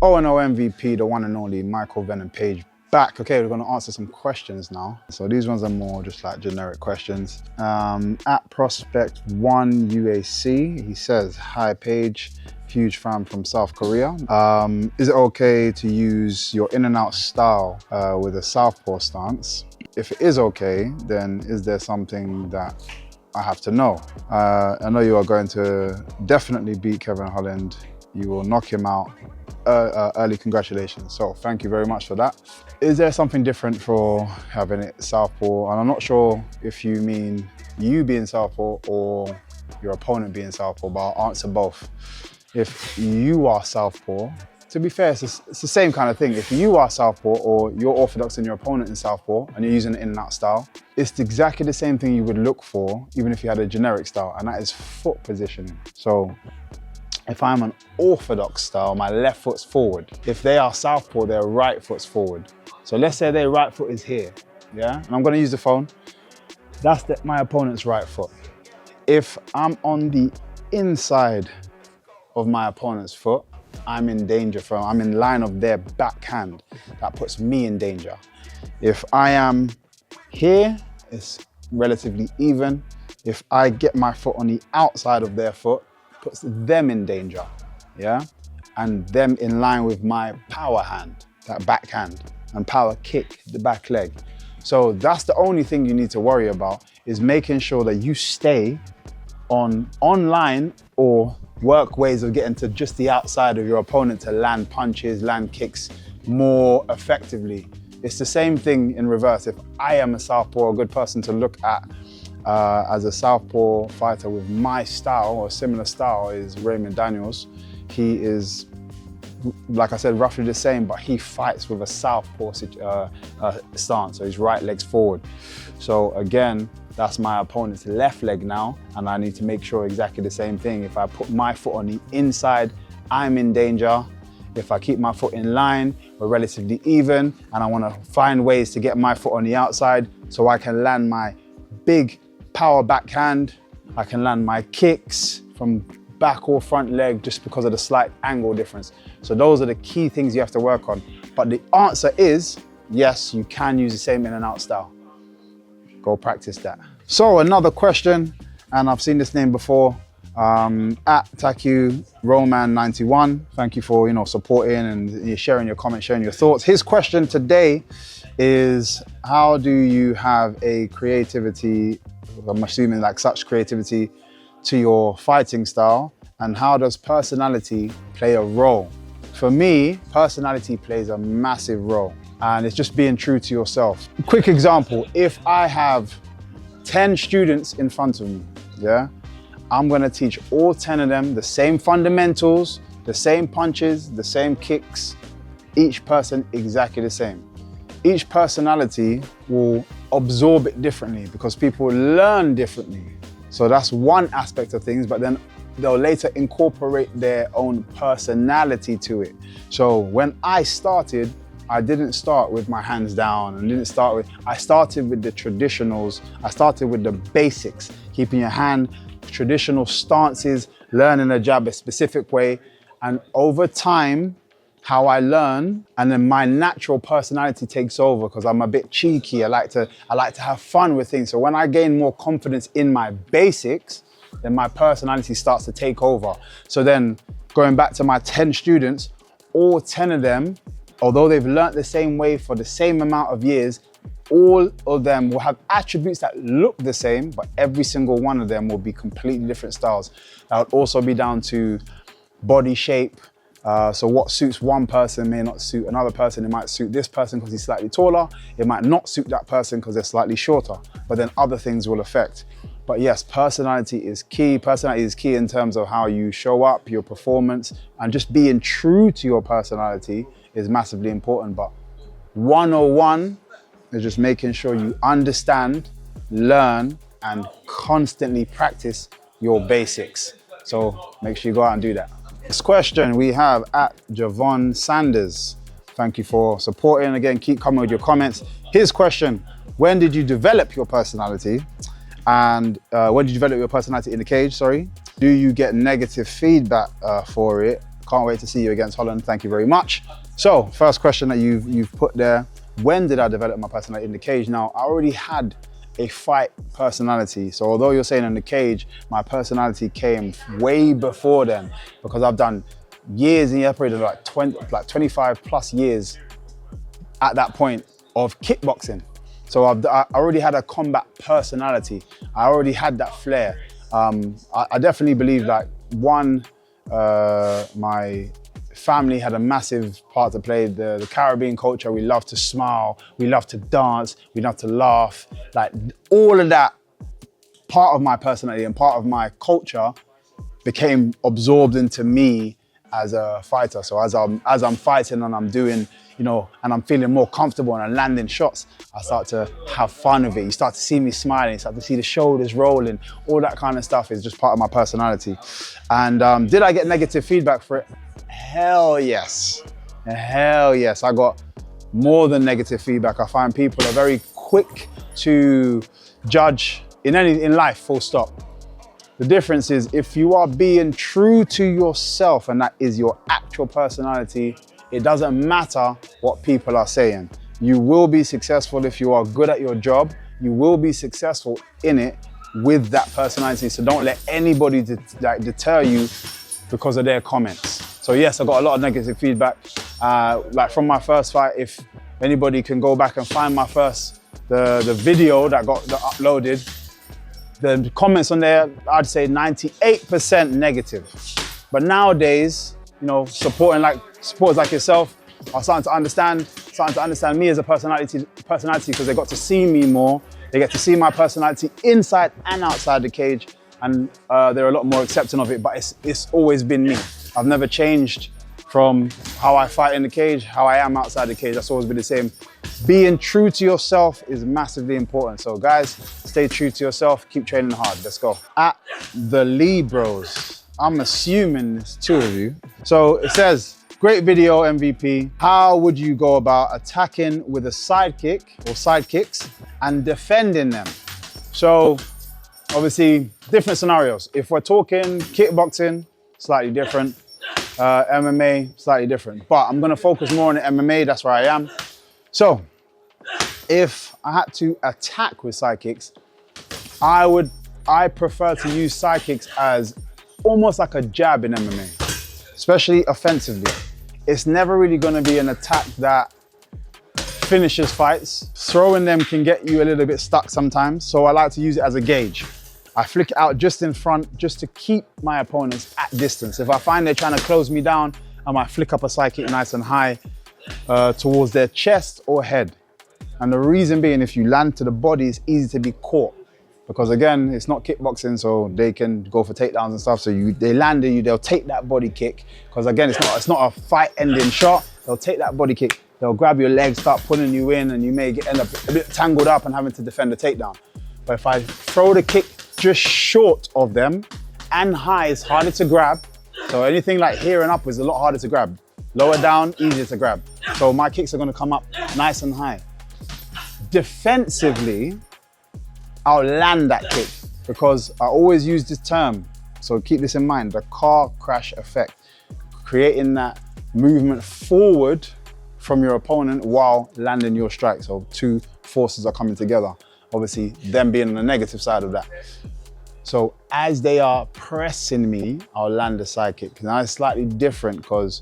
O&O MVP, the one and only Michael Venom Page, back. Okay, we're gonna answer some questions now. So these ones are more just like generic questions. At Prospect1 UAC, he says, hi Page, huge fan from South Korea. Is it okay to use your in and out style with a southpaw stance? If it is okay, then is there something that I have to know? I know you are going to definitely beat Kevin Holland. You will knock him out. Early congratulations. So thank you very much for that. Is there something different for having it southpaw? And I'm not sure if you mean you being southpaw or your opponent being southpaw, but I'll answer both. If you are southpaw, to be fair, it's the same kind of thing. If you are southpaw or you're orthodox and your opponent is southpaw and you're using an in and out style, it's exactly the same thing you would look for even if you had a generic style, and that is foot positioning. So if I'm an orthodox style, my left foot's forward. If they are southpaw, their right foot's forward. So let's say their right foot is here, yeah? And I'm gonna use the phone. That's my opponent's right foot. If I'm on the inside of my opponent's foot, I'm in danger I'm in line of their backhand. That puts me in danger. If I am here, it's relatively even. If I get my foot on the outside of their foot, puts them in danger, yeah? And them in line with my power hand, that backhand, and power kick, the back leg. So that's the only thing you need to worry about, is making sure that you stay online or work ways of getting to just the outside of your opponent to land punches, land kicks more effectively. It's the same thing in reverse. If I am a southpaw, a good person to look at as a southpaw fighter with my style or similar style is Raymond Daniels. He is, like I said, roughly the same, but he fights with a southpaw stance, so his right leg's forward. So again, that's my opponent's left leg now, and I need to make sure exactly the same thing. If I put my foot on the inside, I'm in danger. If I keep my foot in line, we're relatively even, and I want to find ways to get my foot on the outside so I can land my big power backhand. I can land my kicks from back or front leg just because of the slight angle difference. So those are the key things you have to work on. But the answer is, yes, you can use the same in and out style. Go practice that. So another question, and I've seen this name before, at Taku Roman 91. Thank you for supporting and sharing your comments, sharing your thoughts. His question today is, how do you have a creativity, I'm assuming like such creativity, to your fighting style, and how does personality play a role? For me, personality plays a massive role, and it's just being true to yourself. Quick example, if I have 10 students in front of me, yeah, I'm gonna teach all 10 of them the same fundamentals, the same punches, the same kicks, each person exactly the same. Each personality will absorb it differently because people learn differently. So that's one aspect of things, but then they'll later incorporate their own personality to it. So when I started, I didn't start with my hands down I started with the traditionals. I started with the basics, keeping your hand, traditional stances, learning a jab a specific way. And over time, how I learn, and then my natural personality takes over because I'm a bit cheeky. I like to have fun with things. So when I gain more confidence in my basics, then my personality starts to take over. So then going back to my 10 students, all 10 of them, although they've learned the same way for the same amount of years, all of them will have attributes that look the same, but every single one of them will be completely different styles. That would also be down to body shape. So what suits one person may not suit another person. It might suit this person because he's slightly taller. It might not suit that person because they're slightly shorter, but then other things will affect. But yes, personality is key. Personality is key in terms of how you show up, your performance, and just being true to your personality is massively important. But 101 is just making sure you understand, learn, and constantly practice your basics. So make sure you go out and do that. This question we have at Javon Sanders. Thank you for supporting. Again, keep coming with your comments. His question, when did you develop your personality? And when did you develop your personality in the cage, sorry? Do you get negative feedback for it Can't wait to see you against Holland. Thank you very much. So first question that you've put there, when did I develop my personality in the cage? Now, I already had a fight personality. So although you're saying in the cage, my personality came way before then, because I've done years and years, probably like 25 plus years at that point of kickboxing. So I already had a combat personality. I already had that flair. I definitely believe like my family had a massive part to play. The Caribbean culture, we love to smile, we love to dance, we love to laugh. Like all of that part of my personality and part of my culture became absorbed into me as a fighter. So as I'm fighting and I'm doing, you know, and I'm feeling more comfortable and I'm landing shots, I start to have fun with it. You start to see me smiling, you start to see the shoulders rolling, all that kind of stuff is just part of my personality. And did I get negative feedback for it? Hell yes. Hell yes. I got more than negative feedback. I find people are very quick to judge in life, full stop. The difference is if you are being true to yourself and that is your actual personality, it doesn't matter what people are saying. You will be successful if you are good at your job. You will be successful in it with that personality. So don't let anybody deter you because of their comments. So yes, I got a lot of negative feedback. Like from my first fight, if anybody can go back and find the video that got uploaded, the comments on there, I'd say 98% negative. But nowadays, you know, supporters like yourself are starting to understand me as a personality because they got to see me more. They get to see my personality inside and outside the cage, and they're a lot more accepting of it, but it's always been me. I've never changed from how I fight in the cage, how I am outside the cage. That's always been the same. Being true to yourself is massively important. So guys, stay true to yourself, keep training hard, let's go. At the Lee Bros, I'm assuming it's two of you. So it says, great video MVP. How would you go about attacking with a sidekick or sidekicks and defending them? So obviously different scenarios. If we're talking kickboxing, slightly different. MMA, slightly different. But I'm gonna focus more on the MMA, that's where I am. So, if I had to attack with sidekicks, I prefer to use sidekicks as almost like a jab in MMA, especially offensively. It's never really gonna be an attack that finishes fights. Throwing them can get you a little bit stuck sometimes, so I like to use it as a gauge. I flick it out just in front, just to keep my opponents at distance. If I find they're trying to close me down, I might flick up a sidekick nice and high towards their chest or head. And the reason being, if you land to the body, it's easy to be caught. Because again, it's not kickboxing, so they can go for takedowns and stuff. So they land on you, they'll take that body kick. Because again, it's not a fight-ending shot. They'll take that body kick, they'll grab your legs, start pulling you in, and you may end up a bit tangled up and having to defend the takedown. But if I throw the kick just short of them and high, it's harder to grab. So anything like here and up is a lot harder to grab. Lower down, easier to grab. So my kicks are gonna come up nice and high. Defensively, I'll land that kick because I always use this term. So keep this in mind, the car crash effect. Creating that movement forward from your opponent while landing your strike. So two forces are coming together. Obviously, them being on the negative side of that. So as they are pressing me, I'll land a sidekick. Now it's slightly different because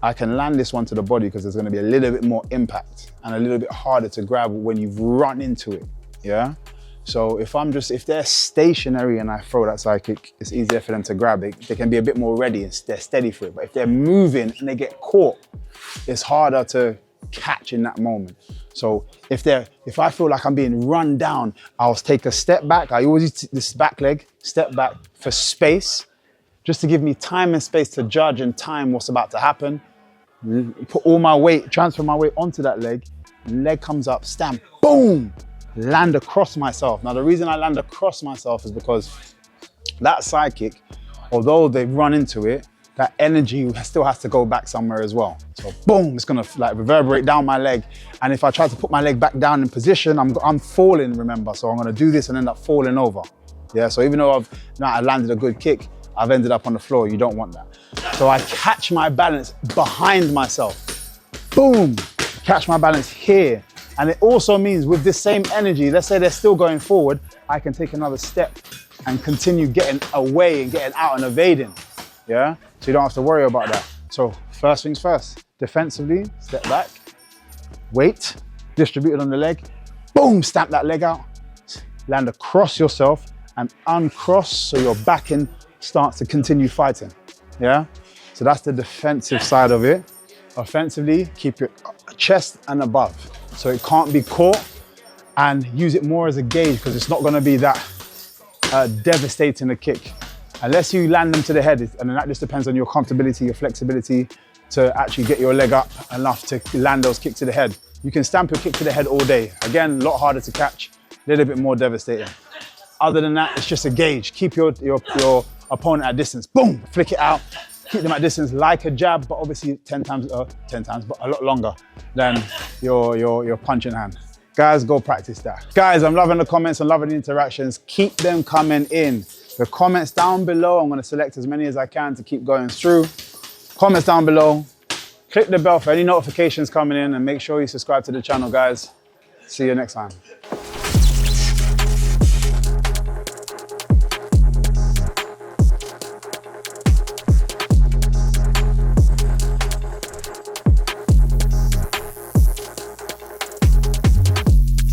I can land this one to the body because there's gonna be a little bit more impact and a little bit harder to grab when you've run into it, yeah? So if they're stationary and I throw that sidekick, it's easier for them to grab it. They can be a bit more ready and they're steady for it. But if they're moving and they get caught, it's harder to catch in that moment. So if I feel like I'm being run down, I'll take a step back. I always use this back leg, step back for space, just to give me time and space to judge and time what's about to happen. Put all my weight, transfer my weight onto that leg comes up, stamp, boom, land across myself. Now the reason I land across myself is because that sidekick, although they've run into it, that energy still has to go back somewhere as well. So boom, it's gonna like reverberate down my leg. And if I try to put my leg back down in position, I'm falling, remember? So I'm gonna do this and end up falling over. Yeah, so even though I landed a good kick, I've ended up on the floor. You don't want that. So I catch my balance behind myself. Boom, catch my balance here. And it also means with this same energy, let's say they're still going forward, I can take another step and continue getting away and getting out and evading, yeah? So you don't have to worry about that. So first things first, defensively, step back, weight, distributed on the leg, boom, stamp that leg out, land across yourself and uncross so your backing starts to continue fighting, yeah? So that's the defensive side of it. Offensively, keep your chest and above. So it can't be caught, and use it more as a gauge because it's not gonna be that devastating a kick. Unless you land them to the head, and then that just depends on your comfortability, your flexibility to actually get your leg up enough to land those kicks to the head. You can stamp your kick to the head all day. Again, a lot harder to catch, a little bit more devastating. Other than that, it's just a gauge. Keep your opponent at distance. Boom, flick it out. Keep them at distance like a jab, but obviously 10 times, but a lot longer than your punch in hand. Guys, go practice that. Guys, I'm loving the comments, I'm loving the interactions. Keep them coming in. The comments down below, I'm gonna select as many as I can to keep going through. Comments down below. Click the bell for any notifications coming in and make sure you subscribe to the channel, guys. See you next time.